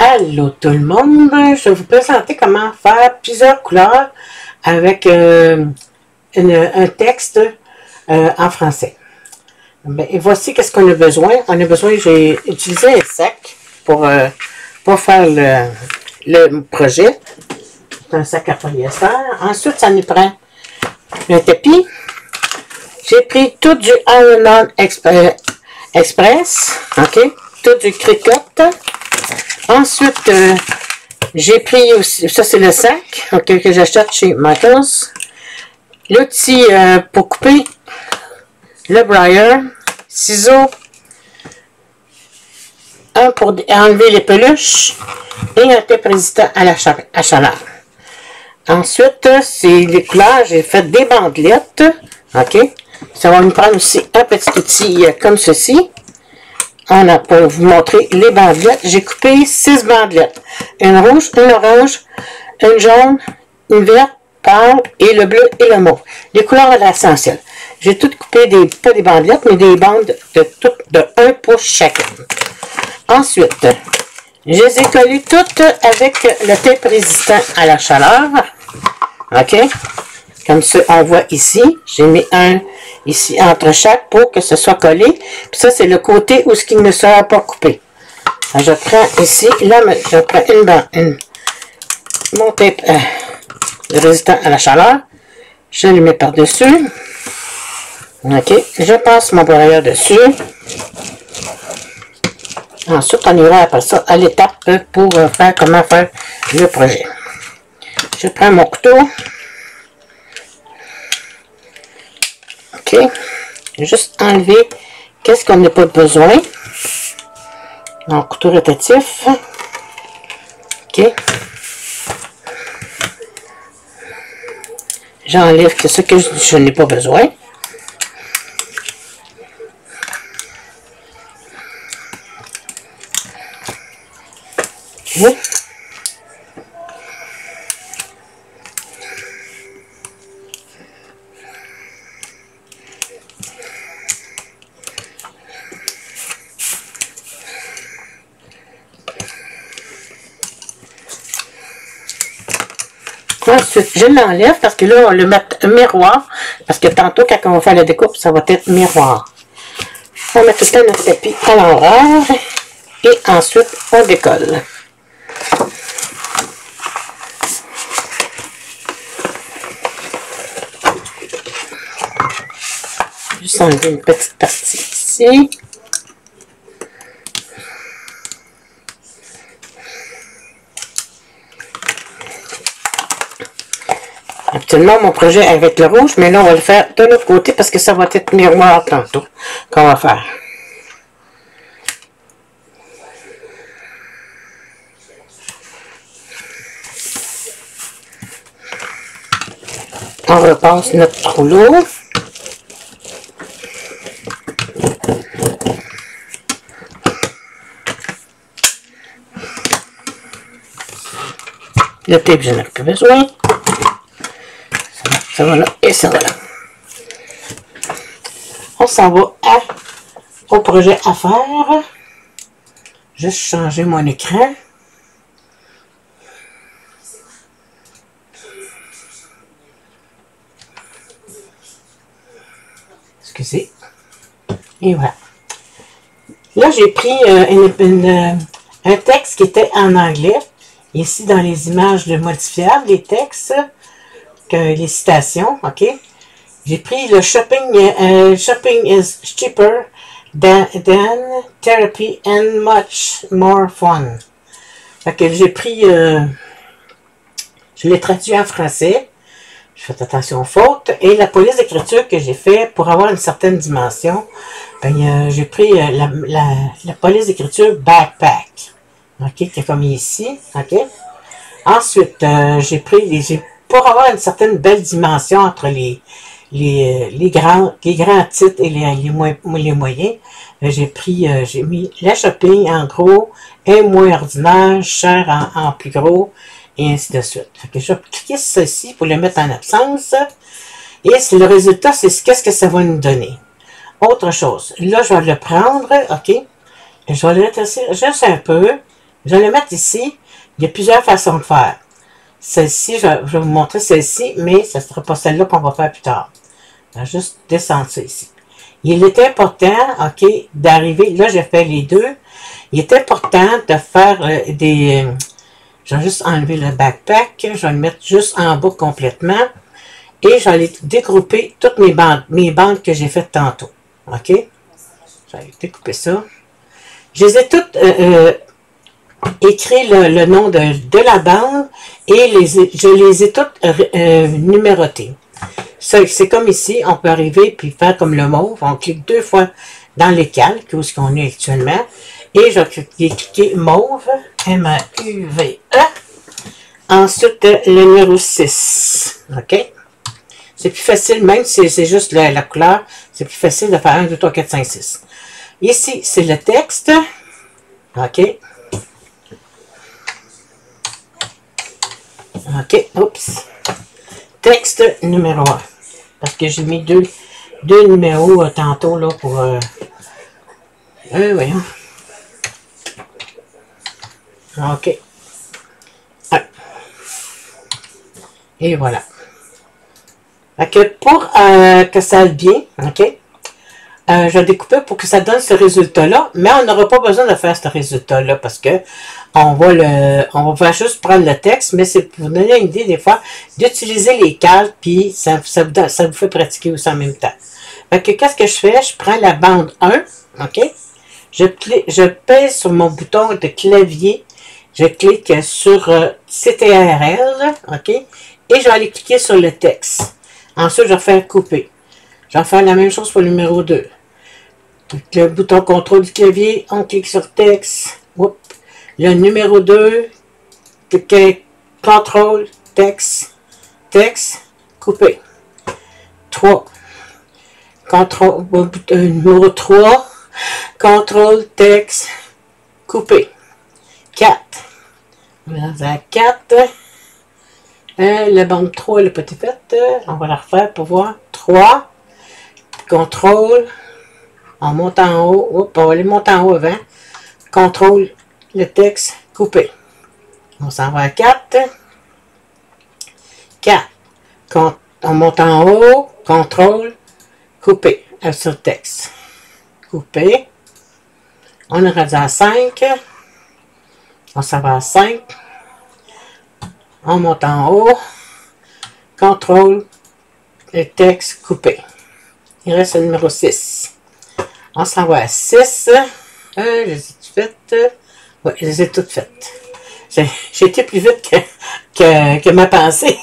Allô tout le monde, je vais vous présenter comment faire plusieurs couleurs avec un texte en français. Bien, et voici qu'est-ce qu'on a besoin. On a besoin, j'ai utilisé un sac pour faire le projet. C'est un sac à polyester. Ensuite, ça nous prend un tapis. J'ai pris tout du Iron-On Express, ok, tout du Cricut. Ensuite, j'ai pris aussi, ça c'est le sac, okay, que j'achète chez Michaels. L'outil pour couper, le briar, ciseaux, un pour enlever les peluches et un tape résistant à la chaleur. Ensuite, c'est les couleurs, j'ai fait des bandelettes, ok. Ça va nous prendre aussi un petit outil comme ceci. On a pour vous montrer les bandelettes. J'ai coupé 6 bandelettes. Une rouge, une orange, une jaune, une verte, pâle et le bleu et le mauve. Les couleurs essentielles. J'ai tout coupé, pas des bandelettes, mais des bandes de 1 pouce chacune. Ensuite, je les ai collées toutes avec le tape résistant à la chaleur. OK? Comme ça, on voit ici. J'ai mis un ici entre chaque pour que ce soit collé. Puis ça, c'est le côté où ce qui ne sera pas coupé. Alors, je prends ici, là, je prends mon tape résistant à la chaleur. Je le mets par-dessus. OK. Je passe mon broyeur dessus. Ensuite, on ira après ça à l'étape pour faire comment faire le projet. Je prends mon couteau. OK. Juste enlever qu'est-ce qu'on n'a pas besoin. Donc, couteau rotatif. OK. J'enlève ce que je n'ai pas besoin. OK. Ensuite, je l'enlève parce que là, on va le mettre un miroir. Parce que tantôt, quand on va faire la découpe, ça va être miroir. On met tout le temps notre tapis à l'envers. Et ensuite, on décolle. Juste enlever une petite partie ici. Actuellement, mon projet est avec le rouge, mais là, on va le faire de l'autre côté parce que ça va être miroir tantôt qu'on va faire. On repasse notre rouleau. Le tape, je n'ai plus besoin. Ça va là et ça va là. On s'en va au projet à faire. Juste changer mon écran. Excusez. Et voilà. Là, j'ai pris un texte qui était en anglais. Ici, dans les images de modifiables, les textes, les citations, ok. J'ai pris le shopping is cheaper than therapy and much more fun. Fait que j'ai pris, je l'ai traduit en français. Je fais attention aux fautes. Et la police d'écriture que j'ai fait pour avoir une certaine dimension, ben, j'ai pris la police d'écriture backpack. Ok, qui est comme ici. Ok. Ensuite, j'ai pris pour avoir une certaine belle dimension entre les grands titres et les moyens, j'ai mis la shopping en gros, est moins ordinaire, cher en plus gros, et ainsi de suite. Fait que je vais cliquer sur ceci pour le mettre en absence. Et le résultat, c'est qu'est-ce que ça va nous donner. Autre chose. Là, je vais le prendre, ok. Et je vais le rétrécir juste un peu. Je vais le mettre ici. Il y a plusieurs façons de faire. Celle-ci, je vais vous montrer celle-ci, mais ce ne sera pas celle-là qu'on va faire plus tard. Je vais juste descendre ça ici. Il est important, OK, d'arriver, là j'ai fait les deux, il est important de faire des... je vais juste enlever le backpack, je vais le mettre juste en bas complètement, et je vais aller découper toutes mes bandes que j'ai faites tantôt, OK? Je vais découper ça. Je les ai toutes écrit le nom de la bande, et je les ai toutes numérotées. C'est comme ici, on peut arriver puis faire comme le mauve. On clique 2 fois dans les calques, où ce qu'on est actuellement. Et je vais cliquer mauve, M-A-U-V-E. Ensuite, le numéro 6. OK? C'est plus facile, même si c'est juste la couleur, c'est plus facile de faire 1, 2, 3, 4, 5, 6. Ici, c'est le texte. OK? OK, oups. Texte numéro 1. Parce que j'ai mis deux numéros tantôt là pour... voyons. OK. Et voilà. Fait que pour que ça aille bien, OK, je vais découper pour que ça donne ce résultat-là, mais on n'aura pas besoin de faire ce résultat-là parce que on va juste prendre le texte, mais c'est pour vous donner une idée des fois d'utiliser les calques, puis ça vous fait pratiquer aussi en même temps. Fait que qu'est-ce que je fais? Je prends la bande 1, OK? Je pèse sur mon bouton de clavier, je clique sur CTRL, OK? Et je vais aller cliquer sur le texte. Ensuite, je vais faire couper. Je vais faire la même chose pour le numéro 2. Le bouton contrôle du clavier, on clique sur texte. Oups. Le numéro 2, contrôle, texte, couper. 3. Contrôle, numéro 3, contrôle, texte, couper. 4. On va à 4. La bande 3, elle n'a pas été faite. On va la refaire pour voir. 3. Contrôle. On monte en haut. Oups, on va aller monter en haut avant. Contrôle, le texte, coupé. On s'en va à 4. 4. On monte en haut. Contrôle, coupé. Sur le texte. Coupé. On est rendu à 5. On s'en va à 5. On monte en haut. Contrôle, le texte, coupé. Il reste le numéro 6. On s'en va à 6. Je les ai toutes faites. Oui, je les ai toutes faites. J'ai été plus vite que ma pensée.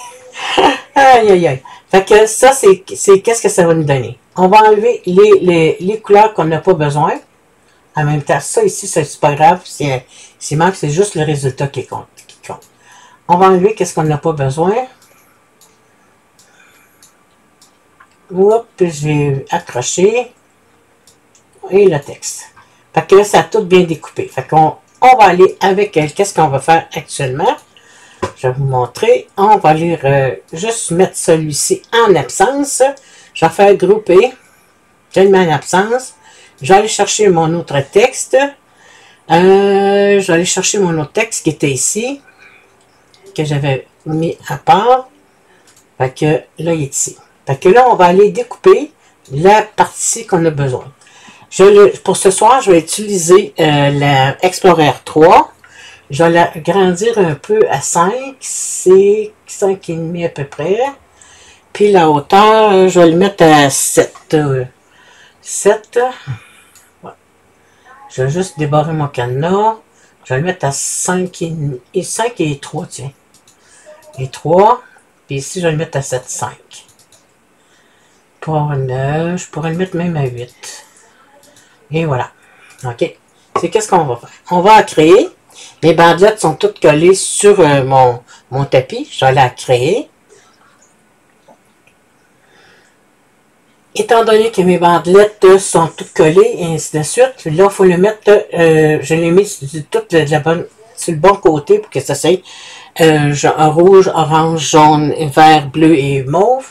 Aïe, aïe, aïe. Fait que ça, c'est qu'est-ce que ça va nous donner. On va enlever les couleurs qu'on n'a pas besoin. En même temps, ça ici, c'est pas grave. C'est marqué, c'est juste le résultat qui compte. On va enlever qu'est-ce qu'on n'a pas besoin. Oups, je vais accrocher. Et le texte. Fait que là, ça a tout bien découpé. Fait qu'on va aller avec qu'est-ce qu'on va faire actuellement. Je vais vous montrer. On va aller juste mettre celui-ci en absence. Je vais faire grouper. Je le mets en absence. Je vais aller chercher mon autre texte. Je vais aller chercher mon autre texte qui était ici. Que j'avais mis à part. Fait que là, il est ici. Fait que là, on va aller découper la partie qu'on a besoin. Pour ce soir, je vais utiliser la Explorer 3. Je vais l'agrandir un peu à 5. C'est 5,5 à peu près. Puis la hauteur, je vais le mettre à 7. 7. Ouais. Je vais juste débarrer mon cadenas. Je vais le mettre à 5 et 5 et 3, tiens. Et 3. Puis ici, je vais le mettre à 7,5. Je pourrais le mettre même à 8. Et voilà. OK. C'est qu'est-ce qu'on va faire? On va créer. Les bandelettes sont toutes collées sur mon tapis. Je vais la créer. Étant donné que mes bandelettes sont toutes collées et ainsi de suite, là, il faut le mettre, je l'ai mis sur le bon côté pour que ça soit rouge, orange, jaune, vert, bleu et mauve.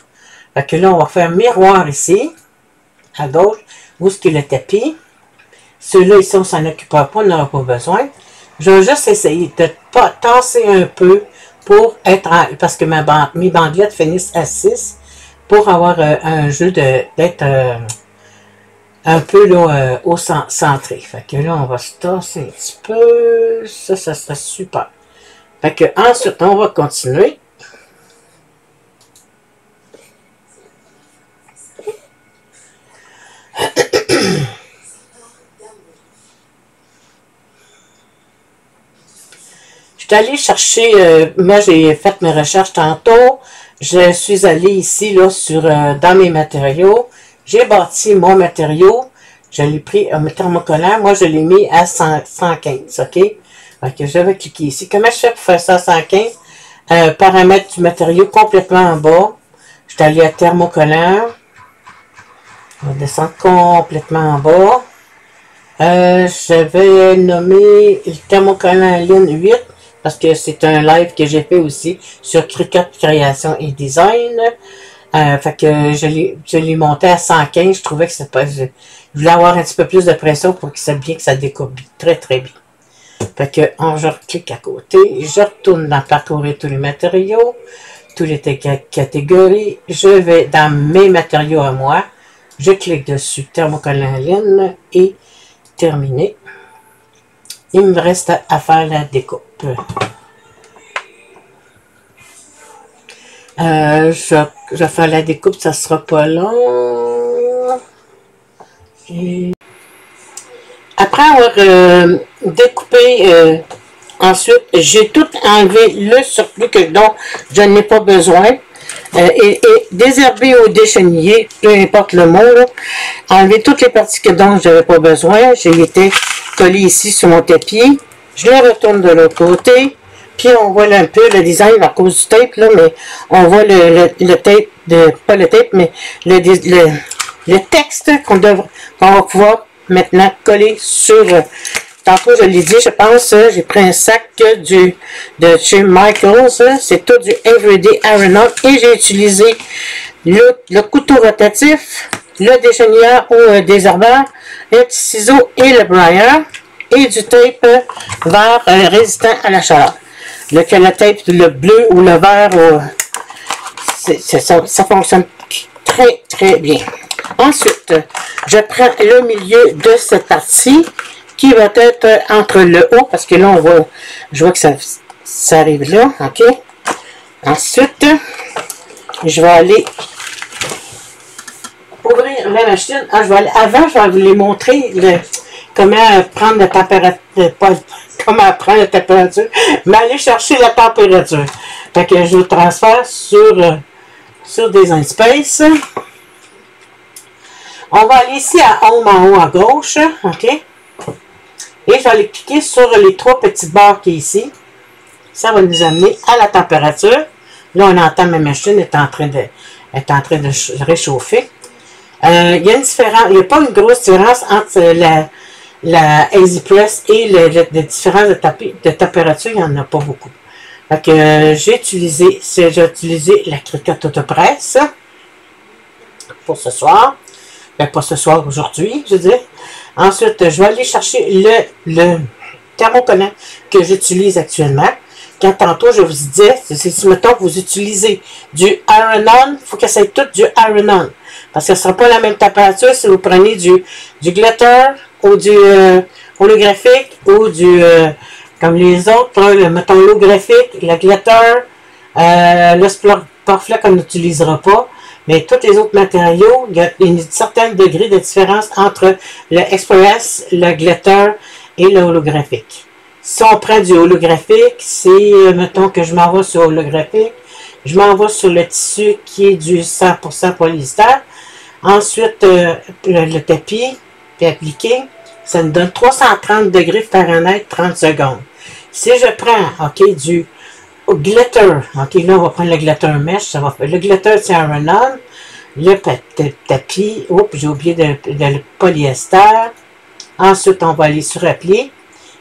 Fait que là, on va faire miroir ici, à gauche, où est-ce qu'il y a le tapis. Ceux-là, ici, on s'en occupera pas, on n'aura pas besoin. Je vais juste essayer de pas tasser un peu pour être parce que mes bandelettes finissent à 6 pour avoir un jeu d'être un peu là, au centré. Fait que là, on va se tasser un petit peu. Ça serait super. Fait que ensuite, on va continuer. Je suis allée chercher, moi j'ai fait mes recherches tantôt, je suis allée ici là dans mes matériaux, j'ai bâti mon matériau, je l'ai pris un thermocollant, moi je l'ai mis à 115, ok? Fait que je vais cliquer ici. Comment je fais pour faire ça à 115? Paramètres du matériau complètement en bas, je suis allée à thermocollant, on va descendre complètement en bas, je vais nommer le thermocollant ligne 8, parce que c'est un live que j'ai fait aussi sur Cricut Création et Design. Fait que je l'ai monté à 115. Je trouvais que c'est pas. Je voulais avoir un petit peu plus de pression pour que ça découpe très très bien. Fait que je reclique à côté. Je retourne dans parcourir tous les matériaux, toutes les catégories. Je vais dans mes matériaux à moi. Je clique dessus thermocollant ligne et terminé. Il me reste à faire la découpe. Je vais faire la découpe, ça sera pas long. Et après avoir découpé, ensuite, j'ai tout enlevé le surplus dont je n'ai pas besoin. Et désherber ou décheniller, peu importe le mot, là, enlever toutes les parties dont je n'avais pas besoin. J'ai été collé ici sur mon tapis. Je le retourne de l'autre côté. Puis on voit là un peu le design à cause du tape, là, mais on voit le tape, pas le tape, mais le texte qu'on va pouvoir maintenant coller sur. Tantôt, je l'ai dit, je pense, j'ai pris un sac de chez Michaels, c'est tout du Everyday Iron-On, et j'ai utilisé le couteau rotatif, le déchenilleur ou désherbeur, le petit ciseau et le brailleur, et du tape vert résistant à la chaleur. Le tape, le bleu ou le vert, ça fonctionne très très bien. Ensuite, je prends le milieu de cette partie qui va être entre le haut, parce que là, je vois que ça arrive là, ok? Ensuite, je vais aller ouvrir la machine. Avant, je vais vous les montrer comment prendre la température, comment prendre la température, mais aller chercher la température. Fait que je le transfère sur Design Space. On va aller ici à Home en haut à gauche, ok? Et je vais aller cliquer sur les trois petites barres qui est ici. Ça va nous amener à la température. Là, on entend ma machine est en train de réchauffer. Il y a une différence, il n'y a pas une grosse différence entre la EasyPress et la différence de température, il n'y en a pas beaucoup. Fait que j'ai utilisé la Cricut Autopress pour ce soir. Ben, pas ce soir, aujourd'hui, je veux dire. Ensuite, je vais aller chercher le thermocollant que j'utilise actuellement. Quand tantôt, je vous disais, si mettons que vous utilisez du Iron-On, il faut que ça ait tout du Iron-On. Parce que ce ne sera pas la même température si vous prenez du glitter ou du holographique ou comme les autres, mettons l'holographique, le glitter, le Sportflex qu'on n'utilisera pas. Mais tous les autres matériaux, il y a une certaine degré de différence entre le Express, le glitter et le holographique. Si on prend du holographique, c'est, mettons que je m'en vais sur holographique, je m'en vais sur le tissu qui est du 100% polyester. Ensuite, le tapis, puis appliqué, ça me donne 330 degrés Fahrenheit 30 secondes. Si je prends, ok, du glitter, ok, là on va prendre le glitter mesh, ça va faire. Le glitter c'est Iron-On, le tapis, oups, j'ai oublié le polyester. Ensuite, on va aller sur appliquer.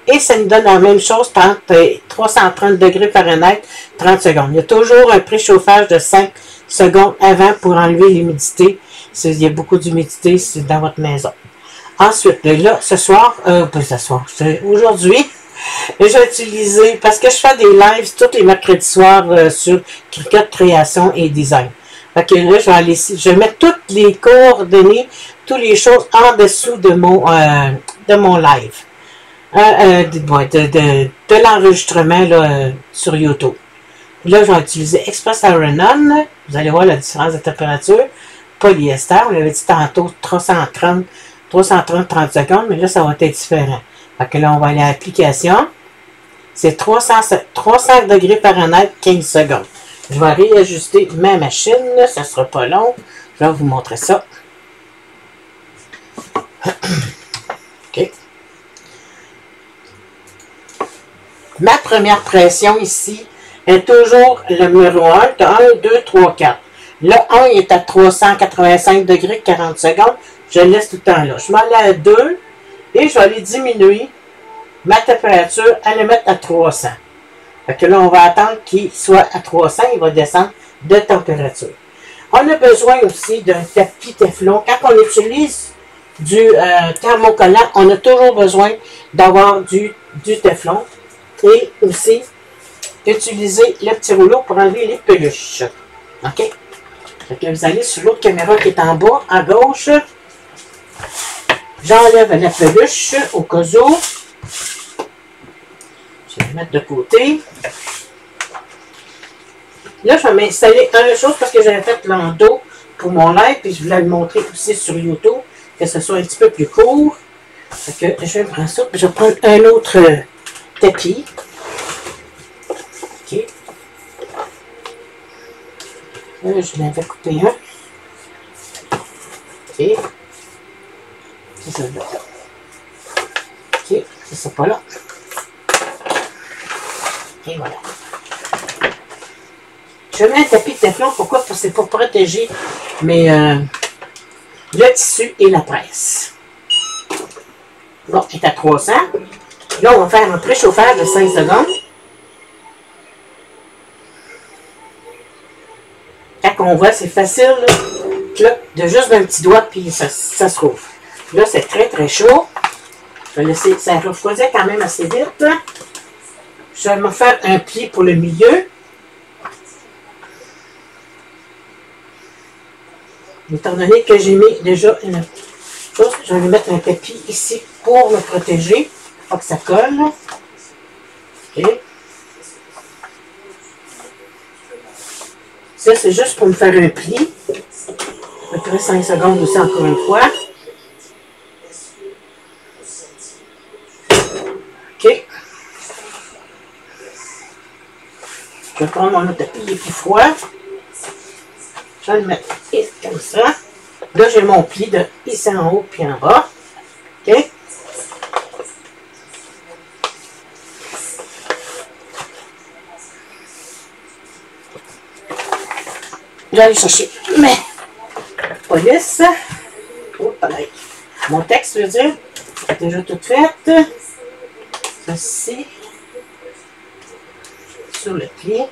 Et ça nous donne la même chose, 330 degrés Fahrenheit, 30 secondes. Il y a toujours un préchauffage de 5 secondes avant pour enlever l'humidité. Il y a beaucoup d'humidité dans votre maison. Ensuite, là, aujourd'hui, Et j'ai utilisé, parce que je fais des lives tous les mercredis soirs sur Cricut Création et Design. Fait que là, je vais mettre toutes les coordonnées, toutes les choses en dessous de mon live. De l'enregistrement sur YouTube. Là, j'ai utilisé Express Iron-On. Vous allez voir la différence de température. Polyester, on l'avait dit tantôt 330 30 secondes, mais là, ça va être différent. Fait que là, on va aller à l'application. C'est 300 degrés Fahrenheit, 15 secondes. Je vais réajuster ma machine. Ça ne sera pas long. Je vais vous montrer ça. OK. Ma première pression ici est toujours le numéro 1. De 1, 2, 3, 4. Le 1 est à 385 degrés 40 secondes. Je laisse tout le temps là. Je m'en vais à 2 et je vais aller diminuer ma température à le mettre à 300. Fait que là, on va attendre qu'il soit à 300. Il va descendre de température. On a besoin aussi d'un tapis Teflon. Quand on utilise du thermocollant, on a toujours besoin d'avoir du Teflon. Et aussi, utiliser le petit rouleau pour enlever les peluches. OK? Fait que vous allez sur l'autre caméra qui est en bas, à gauche. J'enlève la peluche au cas où. Je vais la mettre de côté. Là, je vais m'installer une chose parce que j'avais fait l'endos pour mon live, puis je voulais le montrer aussi sur YouTube, que ce soit un petit peu plus court. Fait que je vais prendre ça, puis je vais prendre un autre tapis. OK. Là, je l'avais coupé un. OK. C'est ça là. OK. C'est ça pas là. Et voilà. Je mets un tapis de Teflon. Pourquoi? Parce que c'est pour protéger le tissu et la presse. Bon, il est à 300. Là, on va faire un préchauffage de 5 secondes. Quand on voit, c'est facile, là, de juste d'un petit doigt, puis ça se rouvre. Là, c'est très, très chaud. Je vais laisser, ça refroidit quand même assez vite. Je vais me faire un pli pour le milieu. Étant donné que j'ai mis déjà une chose, je vais lui mettre un tapis ici pour me protéger. Pas que ça colle. OK. Ça, c'est juste pour me faire un pli. À peu près 5 secondes aussi, encore une fois. OK. Je vais prendre mon autre tapis, il est plus froid. Je vais le mettre ici, comme ça. Là, j'ai mon pli de ici en haut puis en bas. OK. Je vais aller chercher mes polices. Oh, pareil. Mon texte, je veux dire, est déjà tout fait. Ceci. Sur le pli.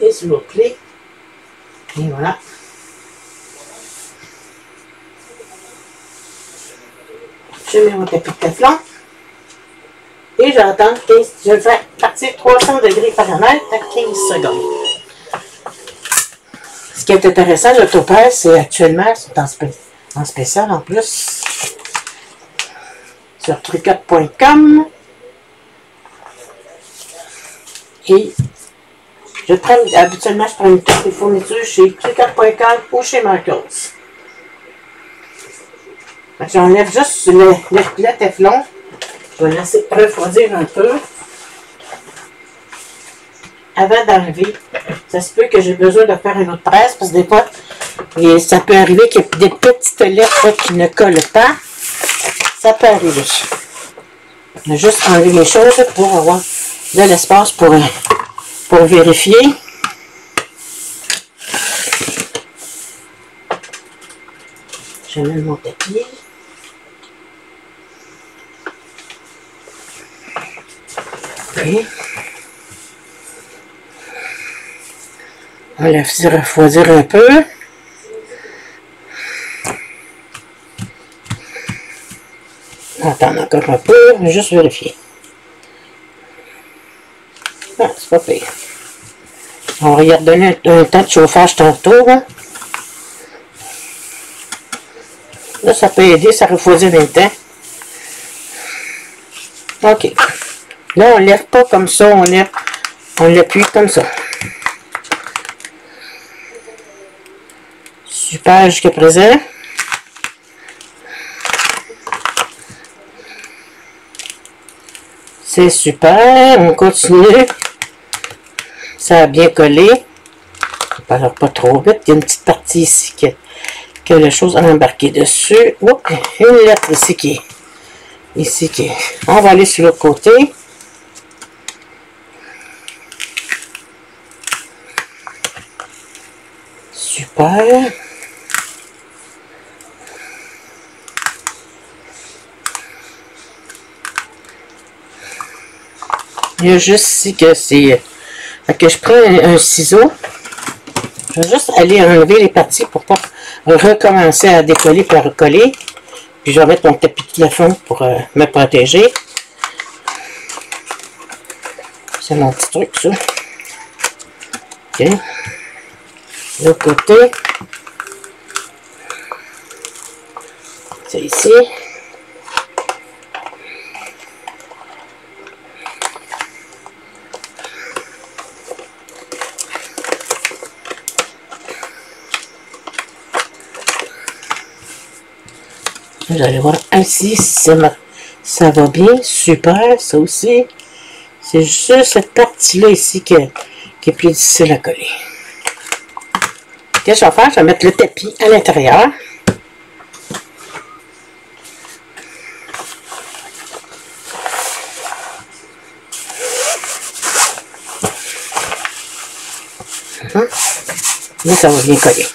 Et sur l'autre pli. Et voilà. Je mets mon tapis de Teflon. Et j'attends 15. Je vais faire partir 300 degrés Fahrenheit à 15 secondes. Ce qui est intéressant, l'Autopresse, c'est actuellement, c'est en spécial en plus, sur Cricut.com. Et habituellement, je prends toutes les fournitures chez Cricut.com ou chez Michaels. J'enlève juste le Teflon. Je vais laisser refroidir un peu. Avant d'enlever, ça se peut que j'ai besoin de faire une autre presse parce que des fois, ça peut arriver qu'il y ait des petites lettres qui ne collent pas. Ça peut arriver. On a juste enlevé les choses pour avoir de l'espace pour vérifier. Je mets mon tapis. Okay. On laisse refroidir un peu. Attendre encore un peu, juste vérifier. Ah, c'est pas pire. On va y redonner un temps de chauffage tantôt. Hein. Là, ça peut aider, ça refroidit en même temps. OK. Là, on ne lève pas comme ça, on l'appuie comme ça. Super jusqu'à présent. C'est super, on continue. Ça a bien collé. Alors, pas trop vite. Il y a une petite partie ici que la chose a embarqué dessus. Oups, une lettre ici qui est. Ici qui est. On va aller sur l'autre côté. Super. Il y a juste ici que c'est... que je prends un ciseau. Je vais juste aller enlever les parties pour pas recommencer à décoller et à recoller. Puis je vais mettre mon tapis de plafond pour me protéger. C'est mon petit truc, ça. OK. L'autre côté. C'est ici. Vous allez voir ici, ça va bien, super, ça aussi. C'est juste cette partie-là ici qui est plus difficile à coller. Qu'est-ce que je vais faire? Je vais mettre le tapis à l'intérieur. Là, ça va bien coller.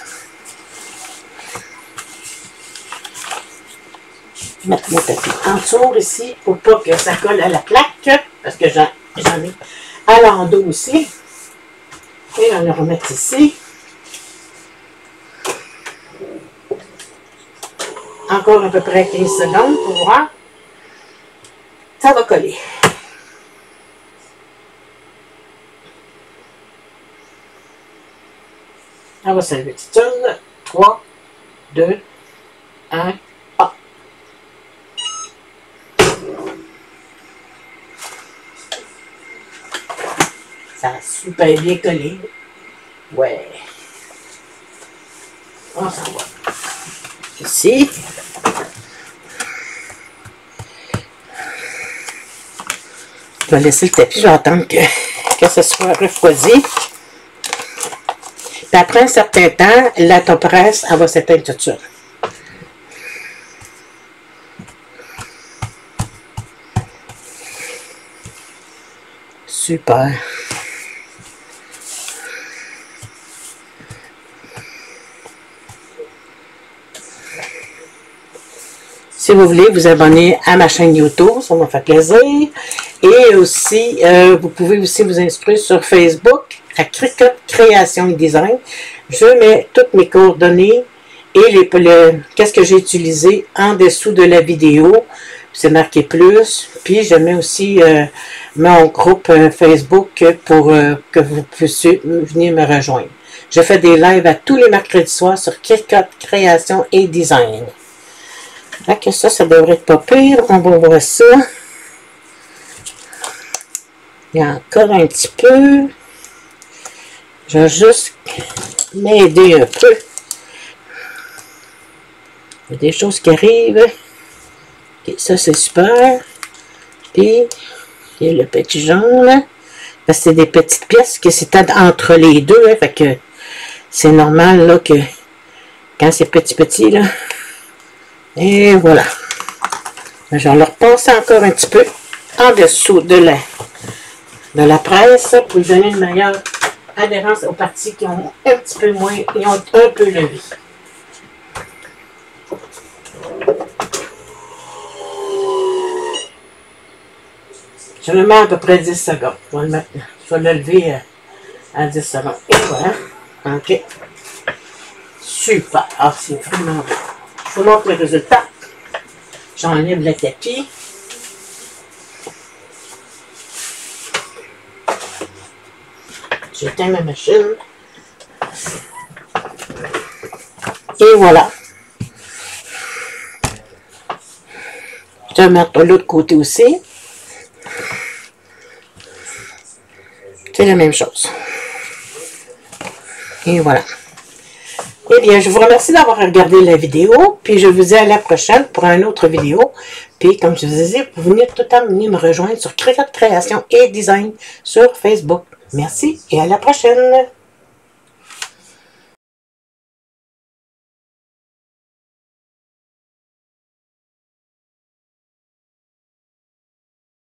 Mettre mon tapis en dessous ici pour pas que ça colle à la plaque, parce que j'en ai à l'endos aussi. Et on va le remettre ici. Encore à peu près 15 secondes pour voir. Ça va coller. On va se lever. 3, 2, 1. Ça a super bien collé. Ouais. On s'en va. Ici. Je vais laisser le tapis. Je vais attendre que ce soit refroidi. Puis après un certain temps, la top presse, elle va s'éteindre toute seule. Super. Si vous voulez vous abonner à ma chaîne YouTube, ça m'a fait plaisir. Et aussi, vous pouvez aussi vous inscrire sur Facebook à Cricut Création et Design. Je mets toutes mes coordonnées et qu'est-ce que j'ai utilisé en dessous de la vidéo. C'est marqué plus. Puis je mets aussi mon groupe Facebook pour que vous puissiez venir me rejoindre. Je fais des lives à tous les mercredis soirs sur Cricut Création et Design. Donc ça devrait être pas pire. On va voir ça. Il y a encore un petit peu. Je vais juste m'aider un peu. Il y a des choses qui arrivent. Okay, ça, c'est super. Puis, il y a le petit jaune, là. Parce que c'est des petites pièces que c'est entre les deux. Hein, fait que c'est normal, là, que quand c'est petit, là. Et voilà. Je vais le repasser encore un petit peu en dessous de la presse pour lui donner une meilleure adhérence aux parties qui ont un petit peu moins, qui ont un peu levé. Je le mets à peu près 10 secondes. Je vais le lever à 10 secondes. Et voilà. OK. Super. Ah, c'est vraiment beau. Je vous montre le résultat. J'enlève le tapis. J'éteins ma machine. Et voilà. Je vais mettre de l'autre côté aussi. C'est la même chose. Et voilà. Eh bien, je vous remercie d'avoir regardé la vidéo, puis je vous dis à la prochaine pour une autre vidéo. Puis, comme je vous disais, vous venez tout le temps venir me rejoindre sur Création et Design sur Facebook. Merci et à la prochaine!